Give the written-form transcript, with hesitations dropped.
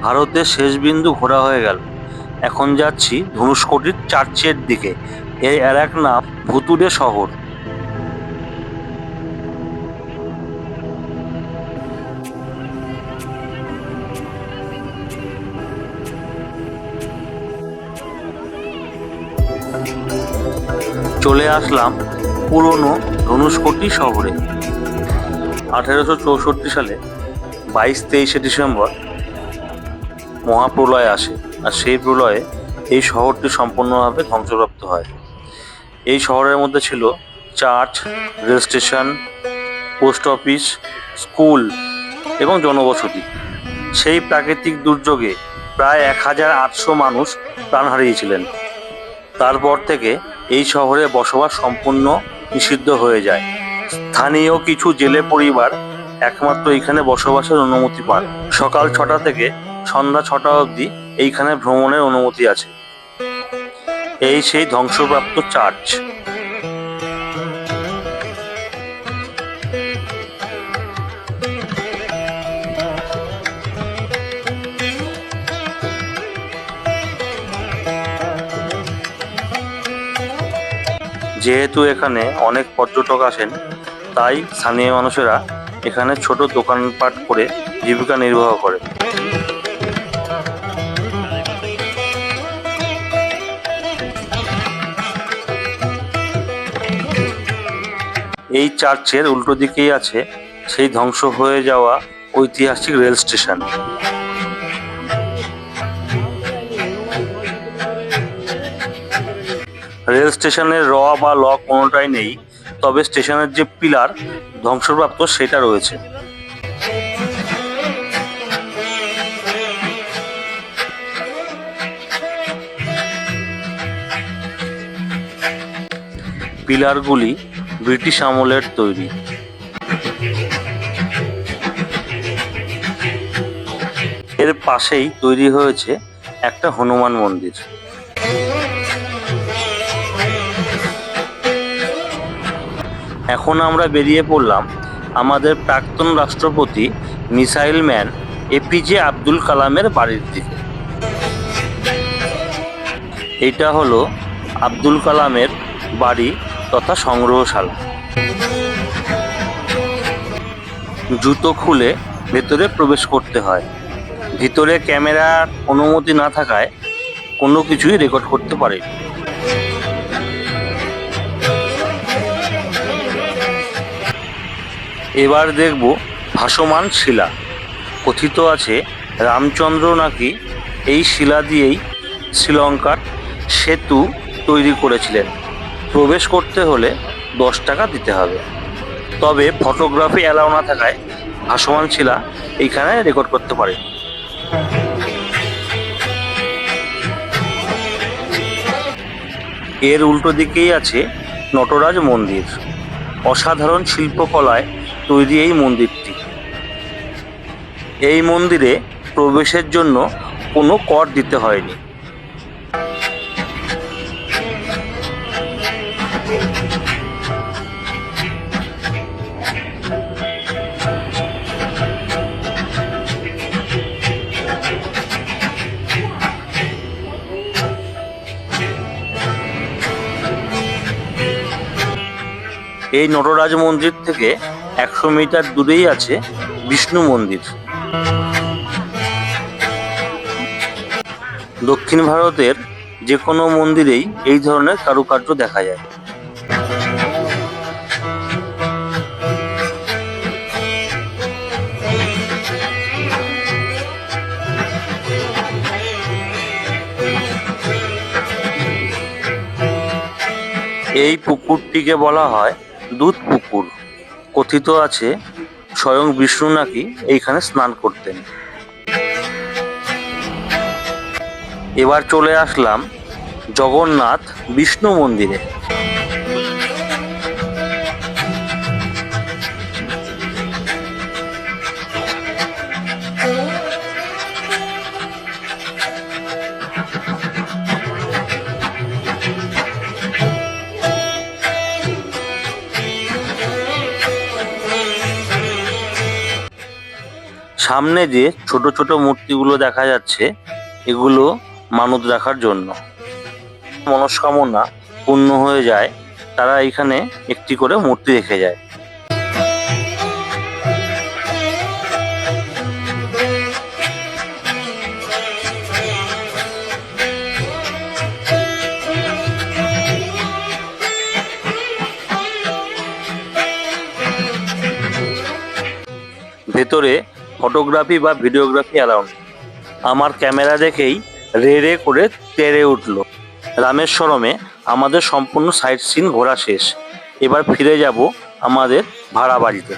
ভারতের শেষ বিন্দু ঘোরা হয়ে গেল। এখন যাচ্ছি ধনুষ্কোটির চার্চের দিকে। এর এক নাম ভুতুড়ে শহর। চলে আসলাম পুরনো ধনুষ্কোটি শহরে। 1864 সালে 22-23 ডিসেম্বর মহাপ্রলয় আসে, আর সেই প্রলয়ে এই শহরটি সম্পূর্ণভাবে ধ্বংসপ্রাপ্ত হয়। এই শহরের মধ্যে ছিল church, rail station, post office, school এবং জনবসতি। সেই প্রাকৃতিক দুর্যোগে প্রায় 1800 মানুষ প্রাণ হারিয়েছিলেন। তারপর থেকে এই শহরে বসবাস সম্পূর্ণ নিষিদ্ধ হয়ে যায়। স্থানীয় কিছু জেলে পরিবার একমাত্র এইখানে বসবাসের অনুমতি পান। সকাল 6টা থেকে সন্ধ্যা 6টা অবধি এইখানে ভ্রমণের অনুমতি আছে। এই সেই ধ্বংসপ্রাপ্ত চার্চ। যেহেতু এখানে অনেক পর্যটক আসেন, তাই স্থানীয় মানুষেরা এখানে ছোট দোকানপাট করে জীবিকা নির্বাহ করে। এই চার্চের উল্টো দিকেই আছে সেই ধ্বংস হয়ে যাওয়া ঐতিহাসিক রেল স্টেশন। রেল স্টেশনের র বা ল কোনোটাই নেই, তবে স্টেশনের যে পিলার ধ্বংসপ্রাপ্ত সেটা রয়েছে। পিলারগুলি ব্রিটিশ আমলের তৈরি। এর পাশেই তৈরি হয়েছে একটা হনুমান মন্দির। এখন আমরা বেরিয়ে পড়লাম আমাদের প্রাক্তন রাষ্ট্রপতি মিসাইল ম্যান এপিজে আব্দুল কালামের বাড়ির দিকে। এটা হলো আব্দুল কালামের বাড়ি তথা সংগ্রহশালা। জুতো খুলে ভেতরে প্রবেশ করতে হয়। ভিতরে ক্যামেরার অনুমতি না থাকায় কোনো কিছুই রেকর্ড করতে পারি। এবার দেখব ভাসমান শিলা। কথিত আছে রামচন্দ্র নাকি এই শিলা দিয়েই শ্রীলঙ্কার সেতু তৈরি করেছিলেন। প্রবেশ করতে হলে 10 টাকা দিতে হবে, তবে ফটোগ্রাফি অ্যালাউ না থাকায় ভাসমান শিলা এইখানে রেকর্ড করতে পারে। এর উল্টো দিকেই আছে নটরাজ মন্দির। অসাধারণ শিল্পকলায় তৈরি এই মন্দিরটি। এই মন্দিরে প্রবেশের জন্য কোনো কর দিতে হয়নি। এই নটরাজ মন্দির থেকে 100 মিটার দূরেই আছে বিষ্ণু মন্দির। দক্ষিণ ভারতের যে কোনো মন্দিরেই এই ধরনের কারুকার্য দেখা যায়। এই পুকুরটিকে বলা হয় দুধ পুকুর। কথিত আছে স্বয়ং বিষ্ণু নাকি এইখানে স্নান করতেন। এবার চলে আসলাম জগন্নাথ বিষ্ণু মন্দিরে। সামনে যে ছোট ছোট মূর্তিগুলো দেখা যাচ্ছে, এগুলো মানত রাখার জন্য। মনস্কামনা পূর্ণ হয়ে যায়, তারা এখানে একটি করে মূর্তি রেখে যায়। ভেতরে ফটোগ্রাফি বা ভিডিওগ্রাফি অ্যালাউ নেই। আমার ক্যামেরা দেখেই রে রে করে তেড়ে উঠল। রামেশ্বরমে আমাদের সম্পূর্ণ সাইট সিন ঘোরা শেষ। এবার ফিরে যাব আমাদের ভাড়া বাড়িতে।